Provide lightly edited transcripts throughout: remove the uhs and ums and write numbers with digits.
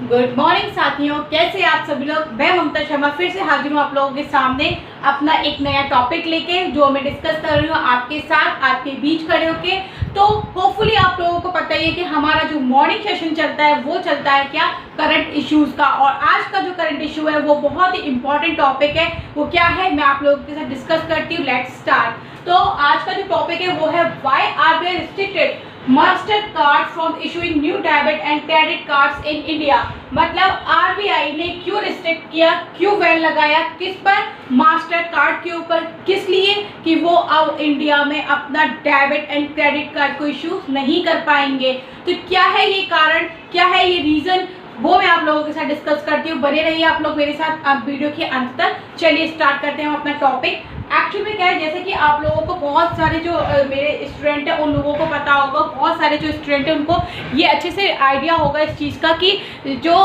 Good morning साथियों, कैसे आप सभी लोग। मैं ममता शर्मा फिर से हाजिर हूँ आप लोगों के सामने अपना एक नया टॉपिक लेके, जो मैं डिस्कस कर रही हूँ आपके साथ, आपके बीच खड़े होके। तो होपफुली आप लोगों को पता ही है कि हमारा जो मॉर्निंग सेशन चलता है वो चलता है क्या, करंट इश्यूज का। और आज का जो करंट इशू है वो बहुत ही इंपॉर्टेंट टॉपिक है। वो क्या है, मैं आप लोगों के साथ डिस्कस करती हूँ। Let's start. तो आज का जो टॉपिक है वो है why RBI restricted master card from issuing new debit and credit cards in India. मतलब आरबीआई ने क्यों रिस्ट्रिक्ट किया, क्यों बैन लगाया, किस पर, मास्टर कार्ड के ऊपर। किस लिए? कि वो अब इंडिया में अपना डेबिट एंड क्रेडिट कार्ड को इशू नहीं कर पाएंगे। तो क्या है ये कारण, क्या है ये रीजन, वो मैं आप लोगों के साथ डिस्कस करती हूँ। बने रहिए आप लोग मेरे साथ आप वीडियो के अंत तक। चलिए स्टार्ट करते हैं अपना टॉपिक। एक्चुअली में क्या है, जैसे कि आप लोगों को बहुत सारे जो मेरे स्टूडेंट हैं उन लोगों को पता होगा, बहुत सारे जो स्टूडेंट हैं उनको ये अच्छे से आइडिया होगा इस चीज़ का कि जो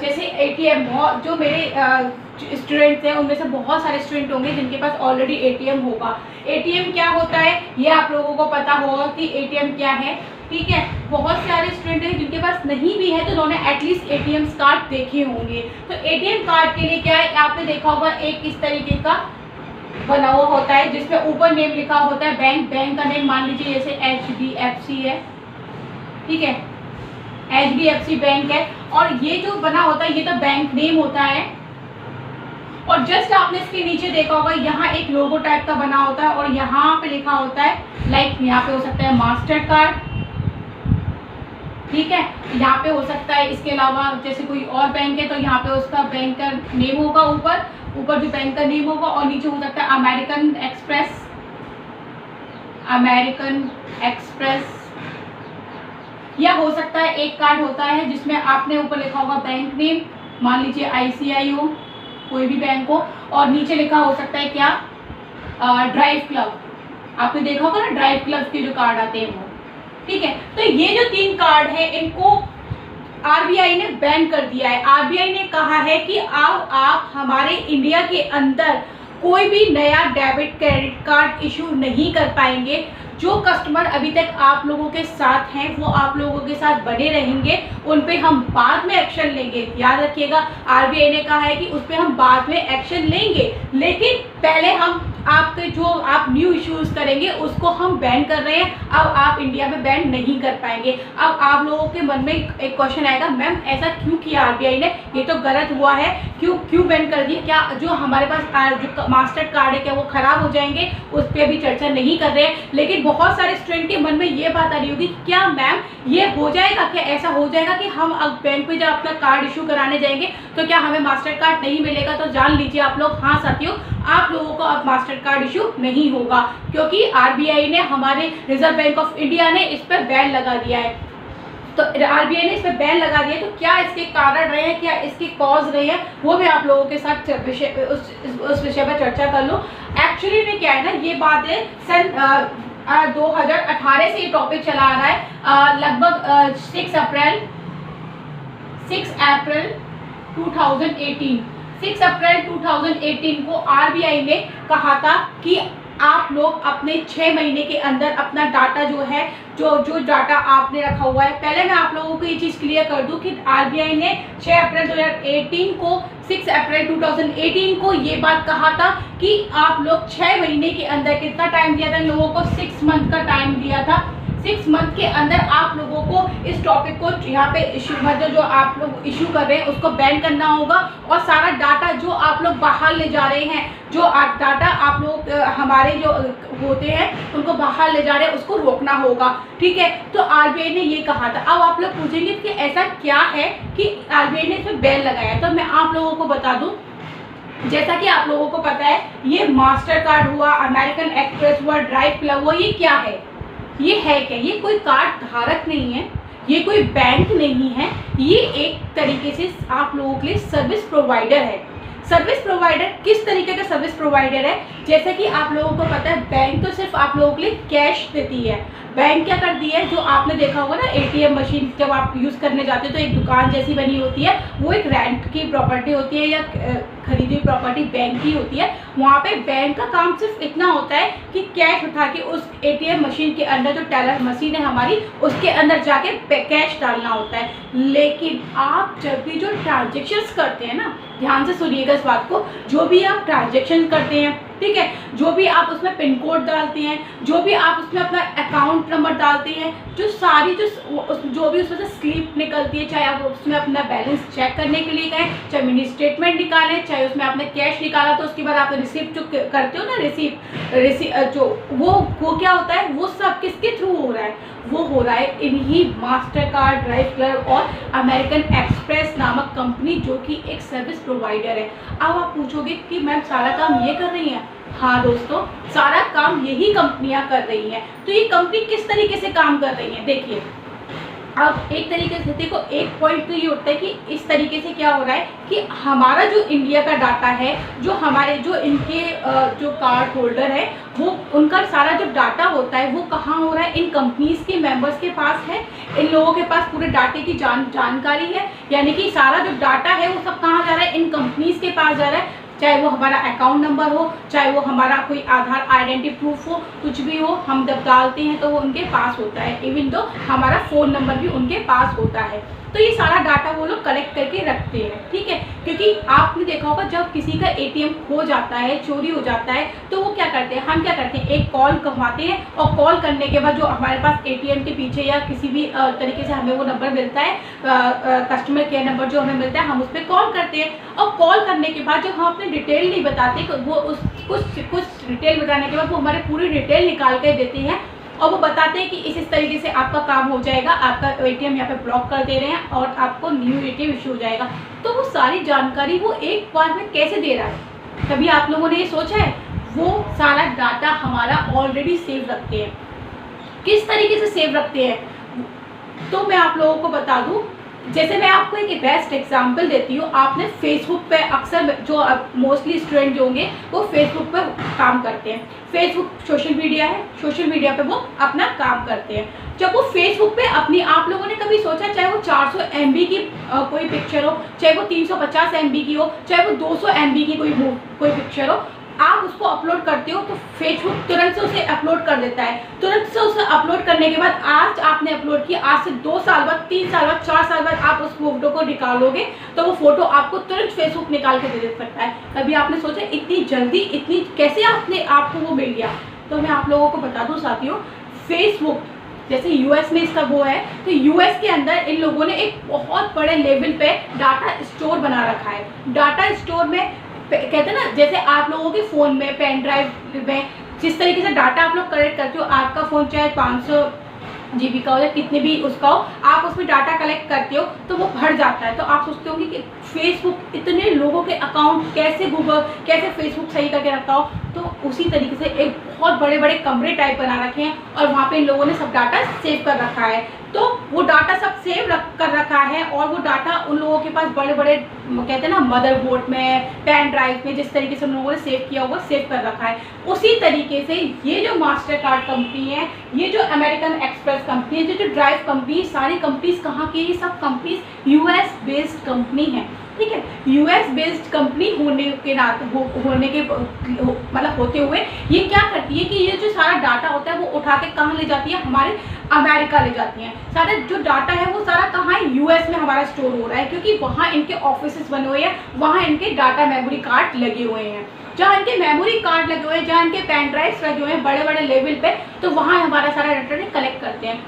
जैसे एटीएम, जो मेरे स्टूडेंट्स हैं उनमें से बहुत सारे स्टूडेंट होंगे जिनके पास ऑलरेडी एटीएम होगा। एटीएम क्या होता है ये आप लोगों को पता होगा कि एटीएम क्या है, ठीक है। बहुत सारे स्टूडेंट हैं जिनके पास नहीं भी है तो उन्होंने एटलीस्ट एटीएम कार्ड देखे होंगे। तो एटीएम कार्ड के लिए क्या है, आपने देखा होगा एक इस तरीके का बना हुआ होता है जिसमें ऊपर नेम लिखा होता है, बैंक का नेम मान लीजिए जैसे HDFC है, ठीक है, HDFC बैंक है। और ये जो बना होता है ये तो बैंक नेम होता है। और जस्ट आपने इसके नीचे देखा होगा यहाँ एक लोगो टाइप का बना होता है और यहाँ पे लिखा होता है लाइक, यहाँ पे हो सकता है मास्टर कार्ड, ठीक है। यहाँ पे हो सकता है इसके अलावा जैसे कोई और बैंक है तो यहाँ पे उसका बैंक का नेम होगा, ऊपर जो बैंक का नेम होगा, और नीचे हो सकता है अमेरिकन एक्सप्रेस, या हो सकता है एक कार्ड होता है जिसमें आपने ऊपर लिखा होगा बैंक नेम, मान लीजिए ICI हो, कोई भी बैंक हो, और नीचे लिखा हो सकता है क्या, ड्राइव क्लब। आपने देखा होगा ना ड्राइव क्लब के जो कार्ड आते हैं वो, ठीक है। तो ये जो 3 कार्ड है इनको आरबीआई ने बैन कर दिया है। आरबीआई ने कहा है कि आप हमारे इंडिया के अंदर कोई भी नया डेबिट क्रेडिट कार्ड इशू नहीं कर पाएंगे। जो कस्टमर अभी तक आप लोगों के साथ हैं वो आप लोगों के साथ बने रहेंगे, उन पे हम बाद में एक्शन लेंगे। याद रखिएगा, आरबीआई ने कहा है कि उस पे हम बाद में एक्शन लेंगे, लेकिन पहले हम आपके जो आप न्यू इश्यूज करेंगे उसको हम बैन कर रहे हैं। अब आप इंडिया में बैन नहीं कर पाएंगे। अब आप लोगों के मन में एक क्वेश्चन आएगा, मैम ऐसा क्यों किया आरबीआई ने, ये तो गलत हुआ है, क्यों बैन कर दिया, क्या जो हमारे पास जो मास्टर कार्ड है क्या वो खराब हो जाएंगे, उस पर अभी चर्चा नहीं कर रहे हैं। लेकिन बहुत सारे स्टूडेंट के मन में ये बात आ रही होगी, क्या मैम ये हो जाएगा, क्या ऐसा हो जाएगा कि हम अब बैंक पे जब अपना कार्ड इशू कराने जाएंगे तो क्या हमें मास्टर कार्ड नहीं मिलेगा। तो जान लीजिए आप लोग, हाँ साथियों, आप लोगों को अब मास्टर कार्ड इशू नहीं होगा, क्योंकि आरबीआई ने, हमारे रिजर्व बैंक ऑफ इंडिया ने इस पर बैन लगा दिया है। तो आरबीआई ने इस पर बैन लगा दिया, तो क्या इसके कारण रहे हैं, क्या इसके कॉज रहे हैं, वो मैं आप लोगों के साथ उस विषय पर चर्चा कर लूँ। एक्चुअली में क्या है ना, ये बात है सन 2018 से ये टॉपिक चला आ रहा है। लगभग 6 अप्रैल 2018 को आरबीआई ने कहा था कि आप लोग अपने 6 महीने के अंदर अपना डाटा जो है, जो डाटा आपने रखा हुआ है, पहले मैं आप लोगों को ये चीज़ क्लियर कर दूं कि आरबीआई ने 6 अप्रैल 2018 को 6 अप्रैल 2018 को ये बात कहा था कि आप लोग 6 महीने के अंदर, कितना टाइम दिया था इन लोगों को, 6 मंथ का टाइम दिया था। 6 मंथ के अंदर आप लोगों को इस टॉपिक को यहाँ पे इशू, मतलब जो आप लोग इशू कर रहे हैं उसको बैन करना होगा, और सारा डाटा जो आप लोग बाहर ले जा रहे हैं, जो डाटा आप लोग हमारे जो होते हैं उनको बाहर ले जा रहे हैं, उसको रोकना होगा, ठीक है। तो आरबीआई ने ये कहा था। अब आप लोग पूछेंगे कि ऐसा क्या है कि आरबीआई ने इसमें बैन लगाया, तो मैं आप लोगों को बता दूँ। जैसा कि आप लोगों को पता है, ये मास्टर कार्ड हुआ, अमेरिकन एक्सप्रेस हुआ, ड्राइव क्लब हुआ, ये क्या है, ये है क्या, ये कोई कार्ड धारक नहीं है, ये कोई बैंक नहीं है, ये एक तरीके से आप लोगों के लिए सर्विस प्रोवाइडर है। सर्विस प्रोवाइडर किस तरीके का सर्विस प्रोवाइडर है, जैसे कि आप लोगों को पता है बैंक तो सिर्फ आप लोगों के लिए कैश देती है। बैंक क्या करती है, जो आपने देखा होगा ना एटीएम मशीन जब आप यूज़ करने जाते हो तो एक दुकान जैसी बनी होती है, वो एक रेंट की प्रॉपर्टी होती है या खरीदी हुई प्रॉपर्टी बैंक की होती है। वहाँ पे बैंक का काम सिर्फ इतना होता है कि कैश उठा के उस एटीएम मशीन के अंदर, जो टेलर मशीन है हमारी, उसके अंदर जाके कैश डालना होता है। लेकिन आप जब भी जो ट्रांजेक्शन्स करते हैं ना, ध्यान से सुनिएगा इस बात को, जो भी आप ट्रांजेक्शन करते हैं, ठीक है, जो भी आप उसमें पिन कोड डालते हैं, जो भी आप उसमें अपना अकाउंट नंबर डालते हैं, जो सारी जो भी उसमें से स्लिप निकलती है, चाहे आप उसमें अपना बैलेंस चेक करने के लिए गए, चाहे मिनी स्टेटमेंट निकालें, चाहे उसमें आपने कैश निकाला तो उसके बाद आप रिसिप्ट जो करते हो ना, रिसिप्ट जो वो क्या होता है, वो सब किसके थ्रू हो रहा है? वो हो रहा है इन्हीं मास्टर कार्ड, ड्राइव क्लब और अमेरिकन एक्सप्रेस नामक कंपनी, जो कि एक सर्विस प्रोवाइडर है। अब आप पूछोगे कि मैम सारा काम ये कर रही हैं? हाँ दोस्तों, सारा काम यही कंपनियां कर रही हैं। तो ये कंपनी किस तरीके से काम कर रही हैं, देखिए। अब एक तरीके से देखो, एक पॉइंट तो ये होता है कि इस तरीके से क्या हो रहा है कि हमारा जो इंडिया का डाटा है, जो हमारे जो इनके जो कार्ड होल्डर है, वो उनका सारा जो डाटा होता है वो कहाँ हो रहा है? इन कंपनीज के मेंबर्स के पास है। इन लोगों के पास पूरे डाटे की जानकारी है, यानी कि सारा जो डाटा है वो सब कहाँ जा रहा है? इन कंपनीज के पास जा रहा है। चाहे वो हमारा अकाउंट नंबर हो, चाहे वो हमारा कोई आधार आइडेंटिटी प्रूफ हो, कुछ भी हो, हम जब डालते हैं तो वो उनके पास होता है। इवन तो हमारा फ़ोन नंबर भी उनके पास होता है। तो ये सारा डाटा वो लोग कलेक्ट करके रखते हैं, ठीक है। क्योंकि आपने देखा होगा जब किसी का एटीएम खो जाता है, चोरी हो जाता है, तो वो क्या करते हैं, हम क्या करते हैं, एक कॉल करवाते हैं, और कॉल करने के बाद जो हमारे पास एटीएम के पीछे या किसी भी तरीके से हमें वो नंबर मिलता है, कस्टमर केयर नंबर जो हमें मिलता है, हम उस पर कॉल करते हैं। और कॉल करने के बाद जब हम अपनी डिटेल नहीं बताते, वो कुछ डिटेल बताने के बाद वो हमारे पूरी डिटेल निकाल कर देते हैं, और वो बताते हैं कि इस तरीके से आपका काम हो जाएगा, आपका एटीएम यहाँ पे ब्लॉक कर दे रहे हैं और आपको न्यू एटीएम इशू हो जाएगा। तो वो सारी जानकारी वो एक बार में कैसे दे रहा है? कभी आप लोगों ने ये सोचा है? वो सारा डाटा हमारा ऑलरेडी सेव रखते हैं। किस तरीके से सेव रखते हैं? तो मैं आप लोगों को बता दूं, जैसे मैं आपको एक बेस्ट एग्जांपल देती हूँ। आपने फेसबुक पे अक्सर जो मोस्टली स्टूडेंट जो होंगे वो फेसबुक पर काम करते हैं। फेसबुक सोशल मीडिया है, सोशल मीडिया पे वो अपना काम करते हैं। जब वो फेसबुक पे अपनी, आप लोगों ने कभी सोचा, चाहे वो 400 MB की कोई पिक्चर हो, चाहे वो 350 MB की हो, चाहे वो 200 MB की कोई पिक्चर हो, आप उसको अपलोड करते हो तो फेसबुक तुरंत से उसे अपलोड कर देता है। तुरंत से उसे अपलोड करने के बाद, आज आपने अपलोड किया, आज से 2 साल बाद, 3 साल बाद, 4 साल बाद आप उस फोटो को निकालोगे तो वो फोटो आपको तुरंत फेसबुक निकाल के दे सकता है। कभी आपने सोचा इतनी जल्दी, इतनी कैसे आपको वो मिल गया? तो मैं आप लोगों को बता दूं साथियों, फेसबुक जैसे यूएस में इसका वो है, तो यूएस के अंदर इन लोगों ने एक बहुत बड़े लेवल पे डाटा स्टोर बना रखा है। डाटा स्टोर में कहते हैं ना, जैसे आप लोगों के फ़ोन में, पेन ड्राइव में जिस तरीके से डाटा आप लोग कलेक्ट करते हो, आपका फ़ोन चाहे 500 GB का हो या कितने भी उसका हो, आप उसमें डाटा कलेक्ट करते हो तो वो भर जाता है। तो आप सोचते होंगे कि फेसबुक इतने लोगों के अकाउंट कैसे फेसबुक सही करके रखता हो? तो उसी तरीके से एक बहुत बड़े बड़े कमरे टाइप बना रखे हैं और वहाँ पे इन लोगों ने सब डाटा सेव कर रखा है। तो वो डाटा सब कर रखा है, और वो डाटा उन लोगों के पास बड़े बड़े कहते हैं ना मदरबोर्ड में, पेन ड्राइव में, जिस तरीके से उन लोगों ने सेव किया हुआ सेव कर रखा है। उसी तरीके से ये जो मास्टर कार्ड कंपनी है, ये जो अमेरिकन एक्सप्रेस कंपनी है, जो ड्राइव कंपनी, सारी कंपनीज कहाँ की? ये सब कंपनीज यूएस बेस्ड कंपनी है, ठीक है। यूएस बेस्ड कंपनी होने के नाते मतलब होते हुए ये क्या करती है कि ये जो सारा डाटा होता है वो उठा के कहाँ ले जाती है? हमारे अमेरिका ले जाती हैं। सारा जो डाटा है वो सारा कहाँ है? यूएस में हमारा स्टोर हो रहा है, क्योंकि वहाँ इनके ऑफिसेस बने हुए हैं, वहाँ इनके डाटा मेमोरी कार्ड लगे हुए हैं। जहाँ इनके मेमोरी कार्ड लगे हुए हैं, जहाँ इनके पेन ड्राइव्स लगे हुए हैं बड़े बड़े लेवल पे, तो वहाँ हमारा सारा डाटा कलेक्ट करते हैं।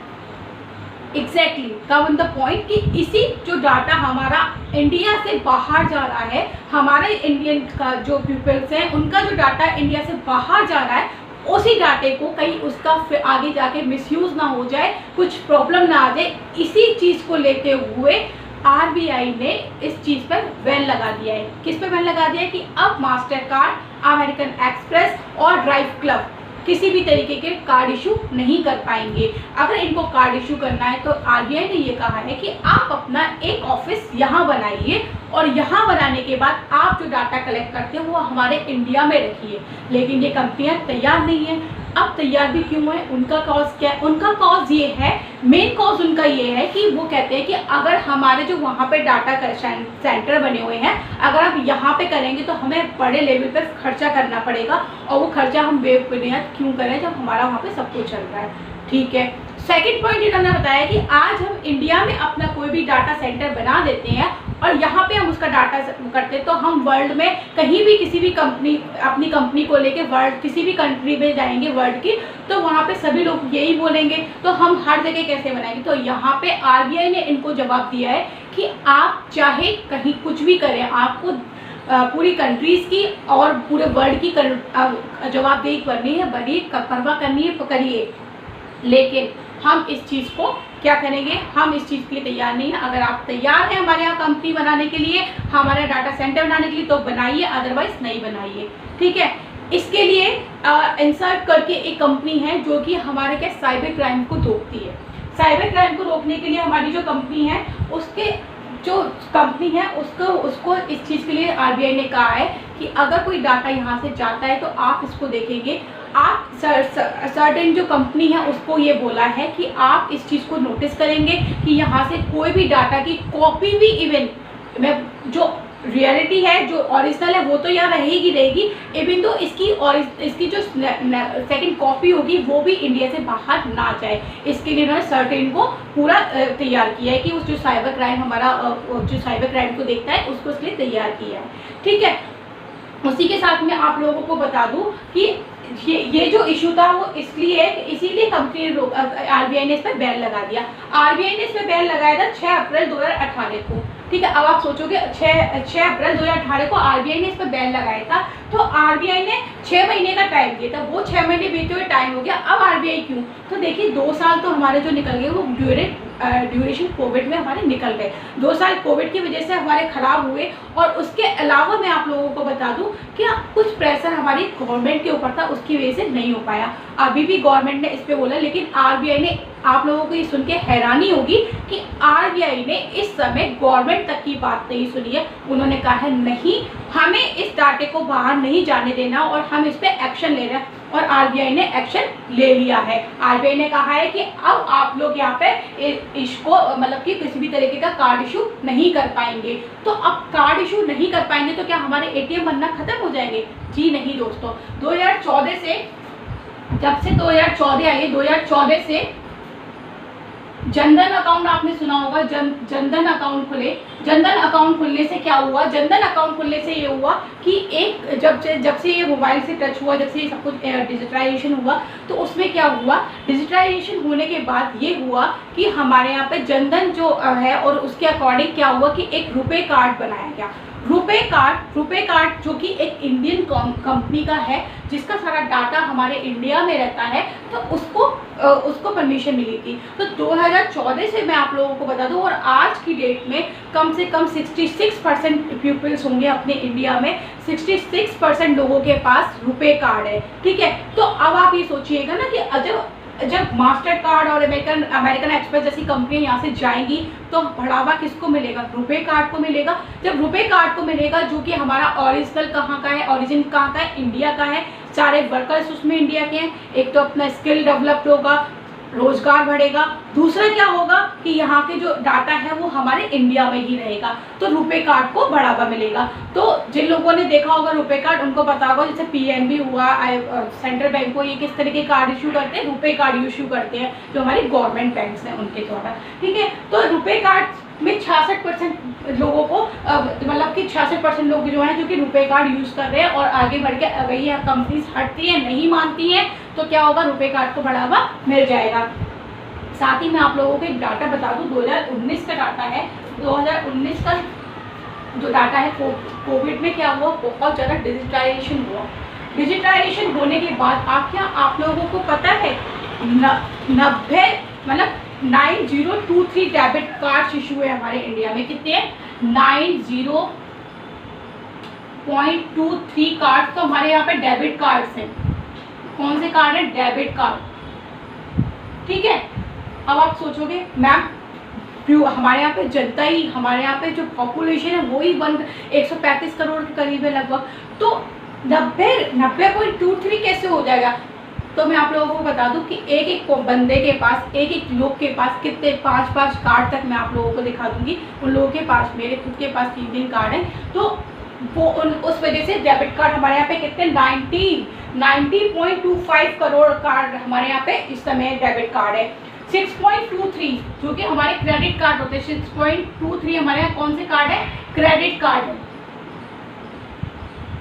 Exactly come in the point कि इसी जो डाटा हमारा इंडिया से बाहर जा रहा है, हमारे इंडियन का जो पीपल्स हैं उनका जो डाटा इंडिया से बाहर जा रहा है, उसी डाटे को कहीं उसका फिर आगे जाके मिसयूज़ ना हो जाए, कुछ प्रॉब्लम ना आ जाए, इसी चीज़ को लेते हुए आरबीआई ने इस चीज़ पर बैन लगा दिया है। किस पे बैन लगा दिया है? कि अब मास्टर कार्ड, अमेरिकन एक्सप्रेस और ड्राइव क्लब किसी भी तरीके के कार्ड इशू नहीं कर पाएंगे। अगर इनको कार्ड इशू करना है तो आरबीआई ने ये कहा है कि आप अपना एक ऑफिस यहाँ बनाइए, और यहाँ बनाने के बाद आप जो डाटा कलेक्ट करते हो वो हमारे इंडिया में रखिए। लेकिन ये कंपनियाँ तैयार नहीं है। अब तैयार भी क्यों है, उनका कॉज क्या है? उनका कॉज ये है, मेन कॉज उनका ये है कि वो कहते हैं कि अगर हमारे जो वहाँ पे डाटा सेंटर बने हुए हैं, अगर आप यहाँ पे करेंगे तो हमें बड़े लेवल पर खर्चा करना पड़ेगा, और वो खर्चा हम बेबुनियाद क्यों करें जब हमारा वहाँ पे सब कुछ चल रहा है। ठीक है, सेकंड पॉइंट इन्होंने बताया कि आज हम इंडिया में अपना कोई भी डाटा सेंटर बना देते हैं और यहाँ पे हम उसका डाटा करते हैं, तो हम वर्ल्ड में कहीं भी किसी भी कंपनी, अपनी कंपनी को लेके वर्ल्ड किसी भी कंट्री में जाएंगे वर्ल्ड की, तो वहाँ पे सभी लोग यही बोलेंगे, तो हम हर जगह कैसे बनाएंगे? तो यहाँ पे आरबीआई ने इनको जवाब दिया है कि आप चाहे कहीं कुछ भी करें, आपको पूरी कंट्रीज़ की और पूरे वर्ल्ड की जवाबदेही करनी है, बड़ी परवाह करनी है, करिए, लेकिन हम इस चीज़ को क्या करेंगे? हम इस चीज़ के लिए तैयार नहीं है। अगर आप तैयार हैं हमारे यहाँ कंपनी बनाने के लिए, हमारा डाटा सेंटर बनाने के लिए, तो बनाइए, अदरवाइज नहीं बनाइए। ठीक है, इसके लिए इंसर्ट करके एक कंपनी है जो कि हमारे क्या साइबर क्राइम को रोकती है। साइबर क्राइम को रोकने के लिए हमारी जो कंपनी है, उसके जो कंपनी है उसको इस चीज़ के लिए आरबीआई ने कहा है कि अगर कोई डाटा यहाँ से जाता है तो आप इसको देखेंगे। आप सर्टेन जो कंपनी है उसको ये बोला है कि आप इस चीज़ को नोटिस करेंगे कि यहाँ से कोई भी डाटा की कॉपी भी, इवन में जो रियलिटी है, जो ओरिजिनल है, वो तो यहाँ रहेगी, इवन तो इसकी जो सेकंड कॉपी होगी वो भी इंडिया से बाहर ना जाए। इसके लिए उन्होंने सर्टेन को पूरा तैयार किया है कि उस जो साइबर क्राइम हमारा जो साइबर क्राइम को देखता है उसको इसके लिए तैयार किया है। ठीक है, उसी के साथ में आप लोगों को बता दूं कि ये जो इशू था वो इसीलिए कंपनी ने आरबीआई ने इस पर बैन लगा दिया। आरबीआई ने इस पर बैन लगाया था 6 अप्रैल 2018 को। ठीक है, अब आप सोचोगे 6 अप्रैल 2018 को आरबीआई ने इस पर बैन लगाया था, तो आरबीआई ने 6 महीने का टाइम दिया था, वो 6 महीने बीते हुए टाइम हो गया। अब आरबीआई क्यों? तो देखिए 2 साल तो हमारे जो निकल गए वो ड्यूरेशन कोविड में हमारे निकल गए। 2 साल कोविड की वजह से हमारे ख़राब हुए, और उसके अलावा मैं आप लोगों को बता दूं कि कुछ प्रेशर हमारी गवर्नमेंट के ऊपर था, उसकी वजह से नहीं हो पाया। अभी भी गवर्नमेंट ने इस पर बोला, लेकिन आरबीआई ने, आप लोगों को ये सुन के हैरानी होगी कि आरबीआई ने इस समय गवर्नमेंट तक की बात नहीं सुनी है। उन्होंने कहा है नहीं, हमें इस डाटे को बाहर नहीं जाने देना और हम इस पर एक्शन ले रहे हैं, और आरबीआई ने एक्शन ले लिया है। आरबीआई ने कहा है कि अब आप लोग यहाँ पे इसको मतलब कि किसी भी तरीके का कार्ड इशू नहीं कर पाएंगे। तो अब कार्ड इशू नहीं कर पाएंगे तो क्या हमारे एटीएम बनना खत्म हो जाएंगे? जी नहीं दोस्तों, 2014 से, जब से 2014 आई है, 2014 से जनधन अकाउंट आपने सुना होगा, जनधन अकाउंट खुले। जनधन अकाउंट खुलने से क्या हुआ? जनधन अकाउंट खुलने से ये हुआ कि एक जब से ये मोबाइल से टच हुआ, जब से ये सब कुछ डिजिटलाइजेशन हुआ, तो उसमें क्या हुआ? डिजिटलाइजेशन होने के बाद ये हुआ कि हमारे यहाँ पे जनधन जो है, और उसके अकॉर्डिंग क्या हुआ कि एक रुपए कार्ड बनाया गया। रुपे कार्ड जो कि एक इंडियन कंपनी का है, जिसका सारा डाटा हमारे इंडिया में रहता है, तो उसको परमिशन मिली थी। तो 2014 से मैं आप लोगों को बता दूं, और आज की डेट में कम से कम 66% पीपल्स होंगे अपने इंडिया में, 66% लोगों के पास रुपे कार्ड है। ठीक है, तो अब आप ये सोचिएगा ना कि जब मास्टर कार्ड और अमेरिकन एक्सप्रेस जैसी कंपनियां यहाँ से जाएंगी तो बढ़ावा किसको मिलेगा? रुपे कार्ड को मिलेगा। जब रुपे कार्ड को मिलेगा, जो कि हमारा ओरिजिनल कहाँ का है, ओरिजिन कहाँ का है? इंडिया का है। सारे वर्कर्स उसमें इंडिया के हैं। एक तो अपना स्किल डेवलप्ड होगा, रोजगार बढ़ेगा, दूसरा क्या होगा कि यहाँ के जो डाटा है वो हमारे इंडिया में ही रहेगा, तो रुपे कार्ड को बढ़ावा मिलेगा। तो जिन लोगों ने देखा होगा रुपे कार्ड, उनको पता होगा, जैसे पीएनबी हुआ, सेंट्रल बैंक को, ये किस तरह के कार्ड इशू करते हैं? रुपे कार्ड इशू करते हैं, जो हमारी गवर्नमेंट बैंक्स हैं उनके द्वारा। ठीक है, तो रुपे कार्ड में 66% लोगों को मतलब कि 66% लोग जो हैं जो कि रुपे कार्ड यूज़ कर रहे हैं, और आगे बढ़ के अगर ये कंपनीज हटती हैं, नहीं मानती हैं, तो क्या होगा? रुपे कार्ड को बढ़ावा मिल जाएगा। साथ ही मैं आप लोगों को एक डाटा बता दूं, 2019 का डाटा है। 2019 का जो डाटा है, कोविड में क्या हुआ? बहुत ज़्यादा डिजिटलाइजेशन हुआ। डिजिटलाइजेशन होने के बाद आप लोगों को पता है 9023 डेबिट कार्ड इशू है हमारे इंडिया में। कितने हैं? 90.23 कार्ड तो हमारे यहाँ पे डेबिट कार्ड्स हैं। कौन से कार्ड है? Debit card. ठीक है, अब आप सोचोगे मैम हमारे यहाँ पे जनता ही, हमारे यहाँ पे जो पॉपुलेशन है वो ही 135 करोड़ के करीब है लगभग, तो 90.23 कैसे हो जाएगा? तो मैं आप लोगों को बता दूं कि एक एक बंदे के पास, एक एक लोग के पास कितने 5-5 कार्ड तक मैं आप लोगों को दिखा दूंगी। उन लोगों के पास, मेरे खुद के पास 3 कार्ड हैं, तो वो उस वजह से डेबिट कार्ड हमारे यहाँ पे कितने 90.25 करोड़ कार्ड हमारे यहाँ पे इस समय डेबिट कार्ड है। 6.23 जो कि हमारे क्रेडिट कार्ड होते हैं, 6.23 हमारे यहाँ कौन से कार्ड है, क्रेडिट कार्ड है।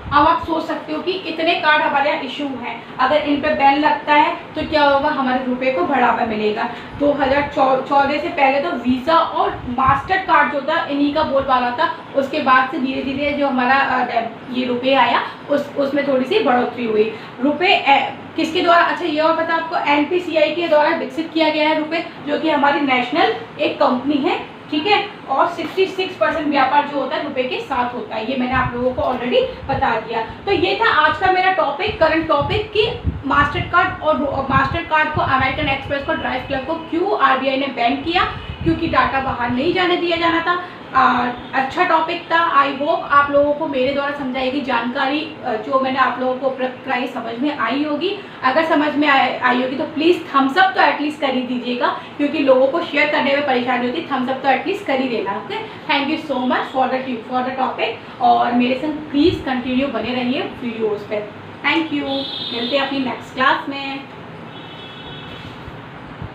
अब आप सोच सकते हो कि इतने कार्ड हमारे यहाँ इशू हैं, अगर इन पे बैन लगता है तो क्या होगा, हमारे रुपए को बढ़ावा मिलेगा। 2014 से पहले तो वीज़ा और मास्टर कार्ड जो था इन्हीं का बोलबाला था, उसके बाद से धीरे धीरे जो हमारा ये रुपए आया उसमें थोड़ी सी बढ़ोतरी हुई। रुपए किसके द्वारा, अच्छा ये और पता आपको, NPCI के द्वारा विकसित किया गया है रुपए, जो कि हमारी नेशनल एक कंपनी है, ठीक है। और 66% व्यापार जो होता है रुपए के साथ होता है, ये मैंने आप लोगों को ऑलरेडी बता दिया। तो ये था आज का मेरा टॉपिक, करंट टॉपिक, कि मास्टर कार्ड और मास्टर कार्ड को, अमेरिकन एक्सप्रेस को, ड्राइव क्लब को क्यों RBI ने बैन किया, क्योंकि डाटा बाहर नहीं जाने दिया जाना था। अच्छा टॉपिक था। आई होप आप लोगों को मेरे द्वारा समझाई गई जानकारी जो मैंने आप लोगों को उपलब्ध कराई समझ में आई होगी। अगर समझ में आई होगी तो प्लीज़ थम्स अप तो एटलीस्ट कर ही दीजिएगा, क्योंकि लोगों को शेयर करने में परेशानी होती है, थम्स अप तो एटलीस्ट कर ही देना। Okay, thank you so much for the topic, और मेरे संग प्लीज़ कंटिन्यू बने रहिए वीडियोज़ पर। थैंक यू, मिलते हैं अपनी नेक्स्ट क्लास में।